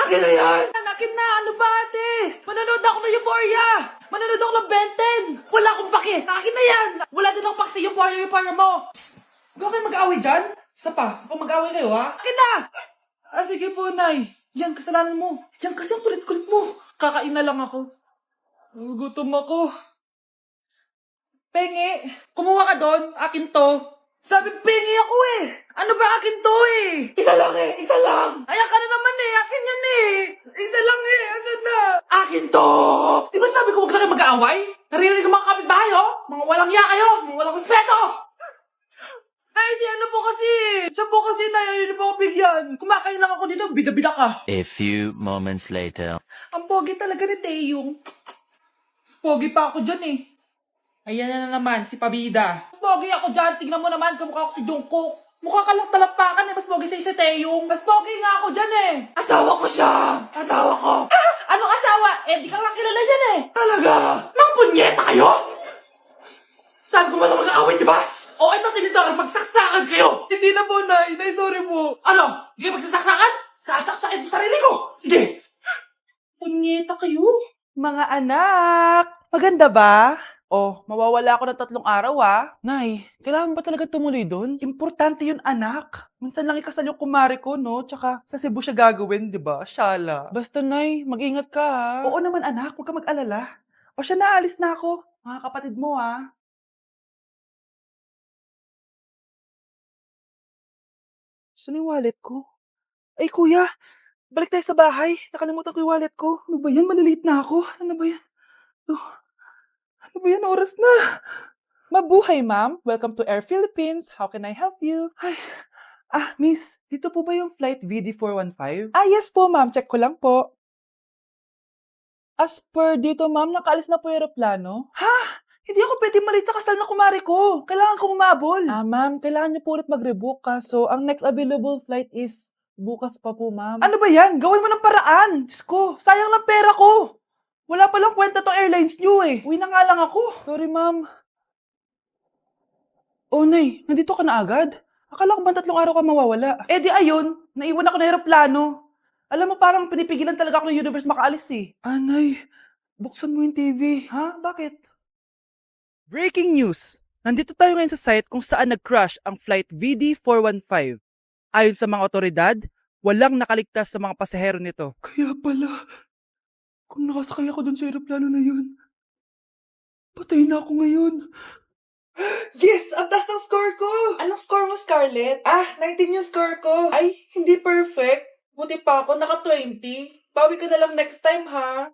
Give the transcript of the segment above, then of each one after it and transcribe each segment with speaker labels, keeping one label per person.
Speaker 1: Akin na yan! Akin na! Ano ba ate? Manonood ako ng Euphoria! Manonood ako ng Ben 10! Wala akong pake! Akin na yan! Wala din akong pake sa Euphoria mo! Psst! Huwag kayo mag-away dyan? Isa pa mag-away kayo ha? Akin na! Sige po, Nay. Yan, kasalanan mo. Yan kasi ang kulit-kulit mo. Kakain na lang ako. Gutom ako. Pengi, kumuha ka doon. Akin to. Sabi, pengi ako eh. Ano ba akin to eh? Isa lang eh. Isa lang. Ayan ka na naman eh. Akin yan eh. Isa lang eh. Asan na? Akin to. Di ba sabi ko huwag lang kayo mag-aaway? Naririnig ang mga kapitbahay oh. Mga walang iya kayo. Mga walang respeto. Ay, si ano po kasi. Siya po kasi na yun po ako bigyan. Kumakain lang ako dito. Bida-bida ka.
Speaker 2: A few moments later.
Speaker 1: Ang pogi talaga ni Taeyong. Mas pogi pa ako dyan eh. Ayan na naman, si Pabida. Mas pogi ako dyan. Tingnan mo naman, kamukha ako si Jungkook. Mukha ka lang talampakan eh. Mas pogi sa'yo si Taeyong. Mas pogi nga ako dyan eh. Asawa ko siya. Asawa ko. Anong asawa? Eh, di ka nga kilala yan eh. Talaga? Mga punyeta kayo? Saan ko man lang mag-aaway, di ba? O, ito tinitawag, magsaksakan kayo. Hindi na po, Nay. Nay, sorry po. Ano? Hindi kayo magsasaksakan? Sasaksakin ko sarili ko. Sige. Punyeta kayo. Mga anak, maganda ba? Oh, mawawala ako ng 3 araw ah. Nay, kailangan ba talaga tumuloy doon? Importante yun anak. Minsan lang ikasal yung kumare ko, no? Tsaka sa Cebu siya gagawin, di ba? Shala. Basta Nay, mag-ingat ka ha. Oo naman anak, huwag ka mag-alala. O siya na, alis na ako. Mga kapatid mo ha. Saan yung wallet ko? Ay kuya, balik tayo sa bahay. Nakalimutan ko yung wallet ko. Ano ba yan? Maliliit na ako. Ano ba yan? Oh. Ano ba yan? Oras na. Mabuhay, ma'am. Welcome to Air Philippines. How can I help you? Ay. Miss. Dito po ba yung flight VD415? Yes po, ma'am. Check ko lang po. As per dito, ma'am, nakaalis na po yung aeroplano. Ha? Hindi ako pwede malit sa kasal na kumari ko. Kailangan kong umabol. Ma'am, kailangan niyo po ulit mag-rebook ka. So, ang next available flight is bukas pa po, ma'am. Ano ba yan? Gawin mo ng paraan. Diyos ko, sayang lang pera ko. Wala palang kwenta tong airlines niyo eh. Uwi na nga lang ako. Sorry, ma'am. Oh, Nay, nandito ka na agad? Akala ko ba 3 araw ka mawawala? Eh di ayun, naiwan ako ng aeroplano. Alam mo, parang pinipigilan talaga ako ng universe makaalis eh. Nay, buksan mo yung TV. Ha? Bakit? Breaking news! Nandito tayo ngayon sa site kung saan nag-crash ang flight VD415. Ayon sa mga otoridad, walang nakaligtas sa mga pasahero nito. Kaya pala, kung nakasakay ako dun sa aeroplano na yun, patay na ako ngayon. Yes! Ang taas ng score ko! Anong score mo, Scarlett? 19 yung score ko. Ay, hindi perfect. Buti pa ako, naka 20. Bawi ka na lang next time, ha?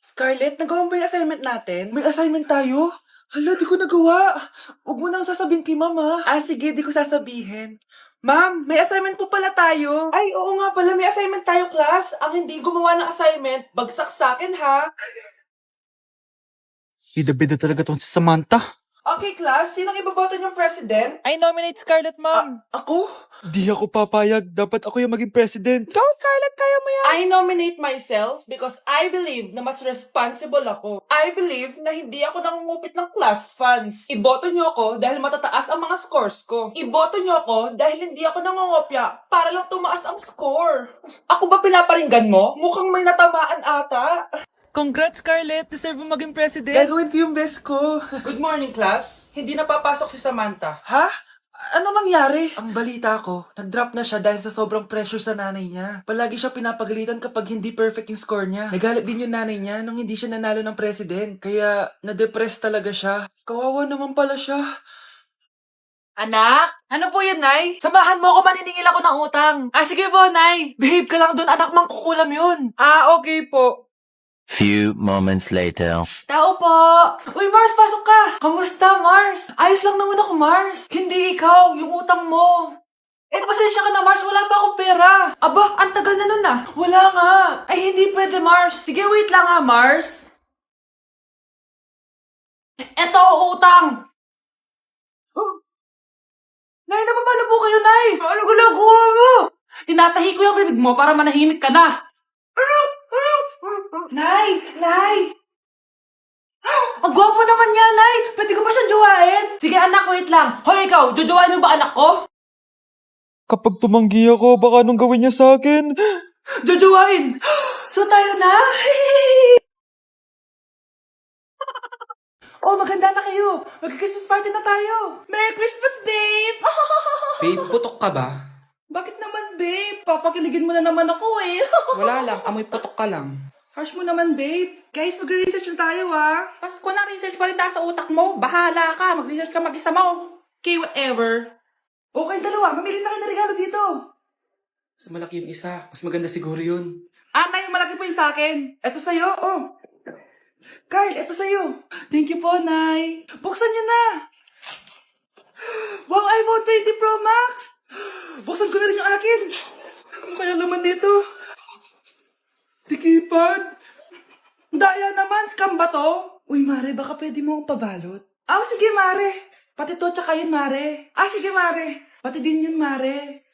Speaker 1: Scarlett, nagawa mo ba yung assignment natin? May assignment tayo? Hala, di ko nagawa. Huwag mo nang sasabihin kay mama. Sige, di ko sasabihin. Ma'am, may assignment po pala tayo. Ay, oo nga pala, may assignment tayo, class. Ang hindi gumawa ng assignment, bagsak sa akin, ha?
Speaker 3: Bida-bida talaga tong si Samantha.
Speaker 1: Okay, class, sinong iboboto niyong president? I nominate Scarlett, ma'am. Ako?
Speaker 3: Di ako papayag. Dapat ako yung maging president.
Speaker 1: Go, Scarlett, kaya mo yan. I nominate myself because I believe na mas responsible ako. I believe na hindi ako nangungupit ng class funds. Iboto niyo ako dahil matataas ang mga scores ko. Iboto niyo ako dahil hindi ako nangungopya para lang tumaas ang score. Ako ba pinaparinggan mo? Mukhang may natamaan ata. Congrats, Scarlett! Deserve mo maging president! Gagawin ko yung best ko! Good morning, class! Hindi na papasok si Samantha. Ha? Ano nangyari? Ang balita ko, nag-drop na siya dahil sa sobrang pressure sa nanay niya. Palagi siya pinapagalitan kapag hindi perfect yung score niya. Nagalit din yung nanay niya nung hindi siya nanalo ng president. Kaya, na-depress talaga siya. Kawawa naman pala siya. Anak? Ano po yun, Nay? Samahan mo ako, maniningil ako ng utang. Sige po, Nay. Behave ka lang dun, anak, mangkukulam yun. Okay po.
Speaker 2: Few moments later.
Speaker 1: Tao po! Uy, Mars, pasok ka! Kamusta, Mars? Ayos lang naman ako, Mars. Hindi ikaw, yung utang mo. Pasensya ka na, Mars. Wala pa akong pera. Aba, ang tagal na nun ah. Wala nga. Ay, hindi pwede, Mars. Sige, wait lang ha, Mars. Eto, utang. Nay, napapalo po kayo, Nay. Ano ginagawa mo? Tinatahi ko yung bibig mo para manahimik ka na. Nay! Nay! Ang gwapo naman niya, Nay! Pwede ko ba siyang jowain? Sige, anak, wait lang. Hoy, ikaw, jojowain mo ba anak ko?
Speaker 3: Kapag tumanggi ako, baka anong gawin niya sa akin?
Speaker 1: Jojowain! So tayo na? Oh, maganda na kayo. Mag-Christmas party na tayo. Merry Christmas, babe!
Speaker 4: Babe, putok ka ba?
Speaker 1: Bakit naman, babe? Papakiligin mo na naman ako eh.
Speaker 4: Wala lang, amoy putok ka lang.
Speaker 1: Harsh mo naman, babe. Guys, mag-research na tayo, ah.
Speaker 4: Pasko na, research pa rin nasa utak mo. Bahala ka, mag-research ka mag-isa mo.
Speaker 1: Okay, whatever. Okay, dalawa. Mamili na kayo ng regalo dito.
Speaker 4: Mas malaki yung isa, mas maganda siguro yun.
Speaker 1: Nay, malaki po yung sa akin. Ito sa'yo, oh. Kyle, ito sa'yo. Thank you po, Nay. Buksan niyo na. Wow, iPhone 20 Pro Max. Buksan ko na rin yung akin. Ano kaya naman dito? Tikipad. Daya naman, scam ba to? Uy, Mare, baka pwede mo akong pabalot. Sige, Mare. Pati to, tsaka yun, Mare. Sige, Mare. Pati din yun, Mare.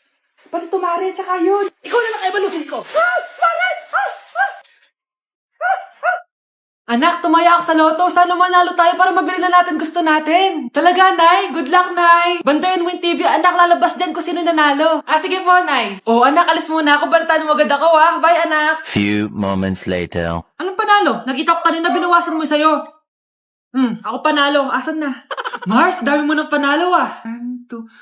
Speaker 1: Pati to, Mare, tsaka yun. Ikaw na lang ibalutin ko. Mare!
Speaker 5: Anak, tumaya ako sa loto. Sana manalo tayo para mabili na natin gusto natin. Talaga, Nay? Good luck, Nay. Bantayan mo yung TV. Anak, lalabas dyan kung sino nanalo. Sige po, Nay. Anak, alis muna ako. Balitaan mo agad ako, ah. Bye, anak.
Speaker 2: Few moments later.
Speaker 5: Anong panalo? Nakita ko kanina binawasan mo sa'yo. Ako panalo. Asan na? Mars, dami mo ng panalo, ah.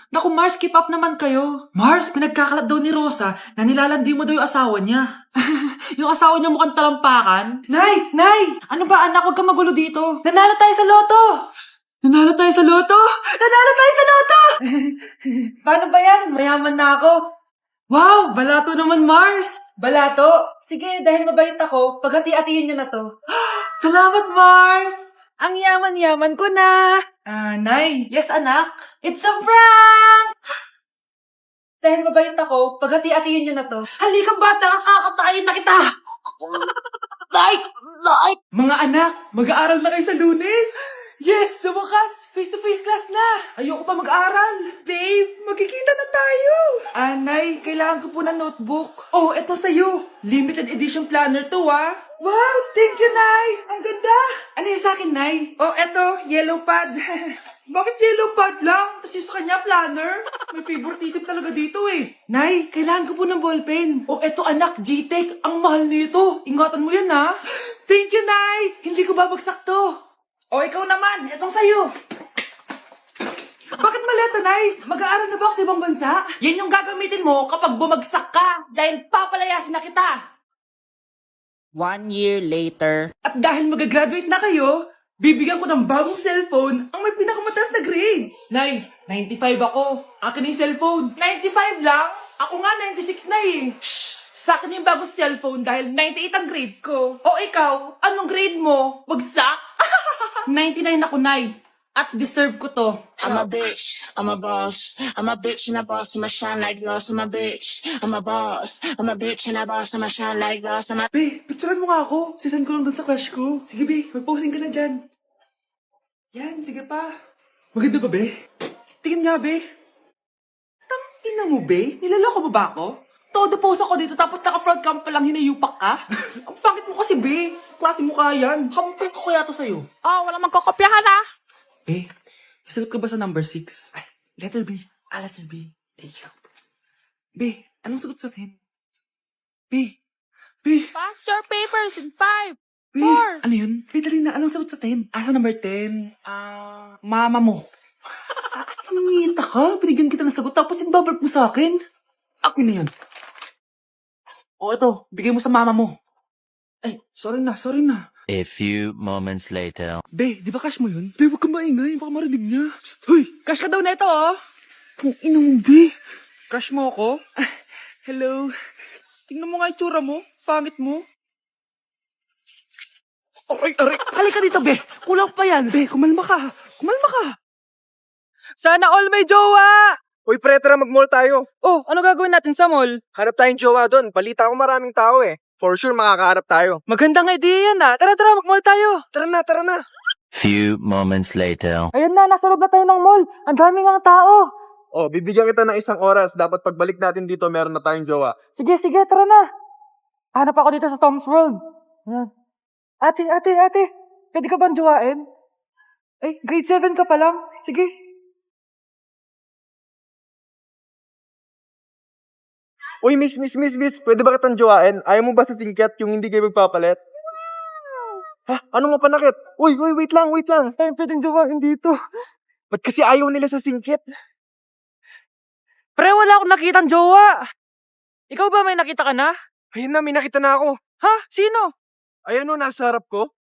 Speaker 5: Naku, Mars, keep up naman kayo. Mars, pinagkakalat daw ni Rosa na nilalandi mo daw yung asawa niya. Yung asawa niya mukhang talampakan. Nay! Nay! Ano ba, anak? Huwag kang magulo dito. Nanalo tayo sa loto! Nanalo tayo sa loto? Nanalo tayo sa loto! Paano ba yan? Mayaman na ako. Wow! Balato naman, Mars! Balato? Sige, dahil mabait ako, paghati-hatiin niyo na to. Salamat, Mars! Ang yaman-yaman ko na! Nay? Yes, anak? It's a prank! Dahil mabait ako, paghati-hatiin niyo na to. Halika, bata! Kakatayin na kita! Nay! Nay!
Speaker 1: Mga anak, mag-aaral na kayo sa Lunes.
Speaker 5: Yes! Sa wakas! Face-to-face class na!
Speaker 1: Ayoko pa mag-aaral. Babe, magkikita na tayo. Nay, kailangan ko po ng notebook. Oh, eto sa'yo. Limited edition planner to, ah. Wow, thank you, Nay. Ang ganda. Ano yung sa akin, Nay? Oh, eto, yellow pad. Bakit yellow pad lang? Tapos yung sa kanya, planner? May favoritism talaga dito eh. Nay, kailangan ko po ng ballpen. Oh, eto anak, G-Tech. Ang mahal nito. Ingatan mo yan, ha? Thank you, Nay. Hindi ko babagsak to. Oh, ikaw naman. Etong sa'yo. Bakit maleta, Nay? Mag-aaral na ba ako sa ibang bansa? Yan yung gagamitin mo kapag bumagsak ka dahil papalayasin na kita.
Speaker 6: 1 year later.
Speaker 1: At dahil mag-graduate na kayo, bibigyan ko ng bagong cellphone ang may pinakamataas na grades. Nay, 95 ako. Akin na yung cellphone. 95 lang? Ako nga 96 na eh. Shh! Sa akin yung bagong cellphone dahil 98 ang grade ko. O ikaw, anong grade mo? Bagsak? 99 ako, Nay. At deserve ko to.
Speaker 7: I'm a bitch, I'm a boss. I'm a bitch and a boss, I'ma shine like gloss. I'm a bitch, I'm a boss. I'm a bitch and a boss, I'ma shine like gloss. I'm a
Speaker 1: Be, picturean mo nga ako. Sisend ko lang dun sa crush ko. Sige, Be, mag-posing ka na dyan. Yan, sige pa. Maganda ba, Be? Tingin nga, Be. Tangina mo, Be? Nilaloko mo ba ako? Todo pose ako dito tapos naka-front cam pa lang hinayupak ka? Ang pangit mo kasi, Be. Klase mo ka yan. Hampir ko kaya to sa'yo.
Speaker 6: Walang magkokopyahan ah.
Speaker 1: Be, nasagot ka ba sa number 6? Ay, letter B. Letter B. Thank you. Be, anong sagot sa 10? B. B.
Speaker 6: Pass your papers in 5.
Speaker 1: B.
Speaker 6: Four.
Speaker 1: Ano yun? Be, dali na. Anong sagot sa 10? Sa number 10? Mama mo. Nangita ka? Binigyan kita ng sagot tapos inbabalik mo sa akin? Ako na yan. O, ito. Bigay mo sa mama mo. Ay, sorry na.
Speaker 2: A few moments later.
Speaker 1: Be, di ba crush mo yun? Be, huwag kang maingay. Baka marinig niya. Psst, hoy! Crush ka daw na ito, oh! Kung inong, Be. Crush mo ako? Hello. Tingnan mo nga yung tsura mo. Pangit mo. Aray! Halika dito, Be. Kulang pa yan. Be, kumalma ka.
Speaker 5: Sana all may jowa!
Speaker 8: Uy, pre, tara mag-mall tayo.
Speaker 5: Oh, ano gagawin natin sa mall?
Speaker 8: Hanap tayong jowa doon. Balita ko maraming tao eh. For sure, makakaharap tayo.
Speaker 5: Magandang idea yan, ah. Tara, mag-mall tayo.
Speaker 8: Tara na.
Speaker 2: Few moments later.
Speaker 5: Ayan na, nasa loob na tayo ng mall. Ang daming ang tao.
Speaker 8: Oh, bibigyan kita ng 1 oras. Dapat pagbalik natin dito, meron na tayong jowa.
Speaker 5: Sige, tara na. Hanap ako dito sa Tom's World. Ayan. Ate. Pwede ka bang jowain? Ay, grade 7 ka pa lang. Sige.
Speaker 8: Uy, miss, pwede ba kitang jowain? Ayaw mo ba sa singket yung hindi kayo magpapalit? Ha? Ano mo panakit? Uy, wait lang. Ay, pwedeng jowain dito. Ba't kasi ayaw nila sa singket?
Speaker 5: Pre, wala akong nakitang jowa. Ikaw ba may nakita ka na?
Speaker 8: Ayun na, may nakita na ako.
Speaker 5: Ha? Sino?
Speaker 8: Ayan o, nasa harap ko.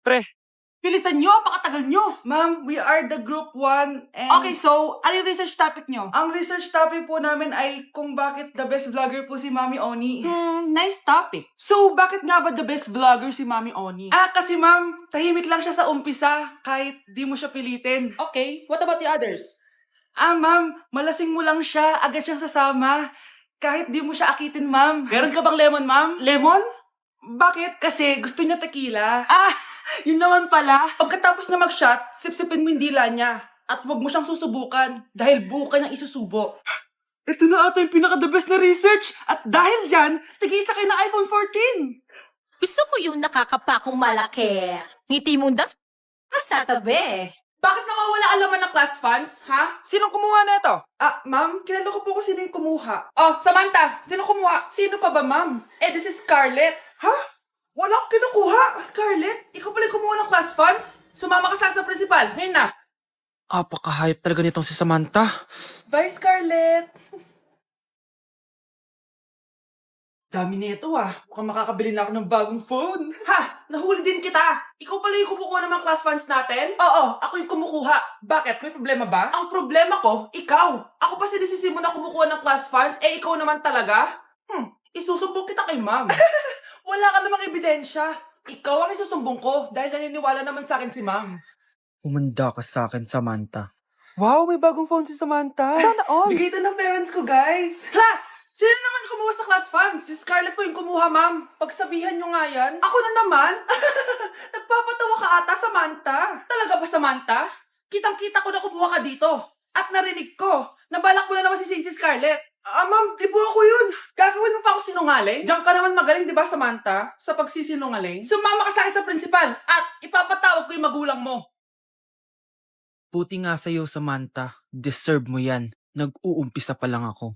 Speaker 5: Pre,
Speaker 1: Bilisan nyo, pakatagal nyo. Ma'am, we are the group 1 and... Okay, so, ano yung research topic nyo? Ang research topic po namin ay kung bakit the best vlogger po si Mami Oni. Nice topic. So, bakit nga ba the best vlogger si Mami Oni? Kasi ma'am, tahimik lang siya sa umpisa kahit di mo siya pilitin.
Speaker 4: Okay, what about the others?
Speaker 1: Ma'am, malasing mo lang siya, agad siyang sasama. Kahit di mo siya akitin, ma'am. Meron ka bang lemon, ma'am? Lemon? Bakit? Kasi gusto niya tequila. Yun naman pala. Pagkatapos na mag-shot, sipsipin mo yung dila niya. At huwag mo siyang susubukan dahil buka niyang isusubo. Ito na ata yung pinaka-the best na research. At dahil dyan, tigisa kayo ng iPhone 14.
Speaker 6: Gusto ko yung nakakapakong malaki. Ngiti mo das sa tabi.
Speaker 1: Bakit nawawala alaman ng class funds, ha?
Speaker 4: Sinong kumuha na ito?
Speaker 1: Ma'am, kilala ko po kung sino yung kumuha.
Speaker 4: Oh, Samantha, sino kumuha?
Speaker 1: Sino pa ba, ma'am? This is Scarlett. Ha? Wala akong kinukuha. Scarlett, ikaw pala yung kumuha ng class funds? Sumama ka sa principal. Ngayon na.
Speaker 5: apaka-hype talaga nitong si Samantha.
Speaker 1: Bye, Scarlett. Dami nito Mukhang makakabili na ako ng bagong phone. Ha! Nahuli din kita. Ikaw pala yung kumukuha ng mga class funds natin? Oo, ako yung kumukuha. Bakit? May problema ba? Ang problema ko, ikaw. Ako pa sinisisi mo na kumukuha ng class funds, ikaw naman talaga? Isusumbong kita kay ma'am. Wala ka namang ebidensya. Ikaw ang isusumbong ko dahil naniniwala naman sa akin si ma'am.
Speaker 5: Umanda ka sa akin, Samantha.
Speaker 1: Wow, may bagong phone si Samantha. Sana all. Bigay ito ng parents ko, guys. Class! Sino naman kumuha sa class funds? Si Scarlett po yung kumuha, ma'am. Pagsabihan nyo nga yan. Ako na naman? Nagpapatawa ka ata, Samantha. Talaga ba, Samantha? Kitang-kita ko na kumuha ka dito. At narinig ko. Nabalak mo na naman si Scarlett. Ma'am, di po ako yun. Gagawin mo pa ako sinungaling? Diyan ka naman magaling, di ba, Samantha? Sa pagsisinungaling? Sumama ka sa akin sa principal at ipapatawag ko yung magulang mo.
Speaker 5: Buti nga sa'yo, Samantha. Deserve mo yan. Nag-uumpisa pa lang ako.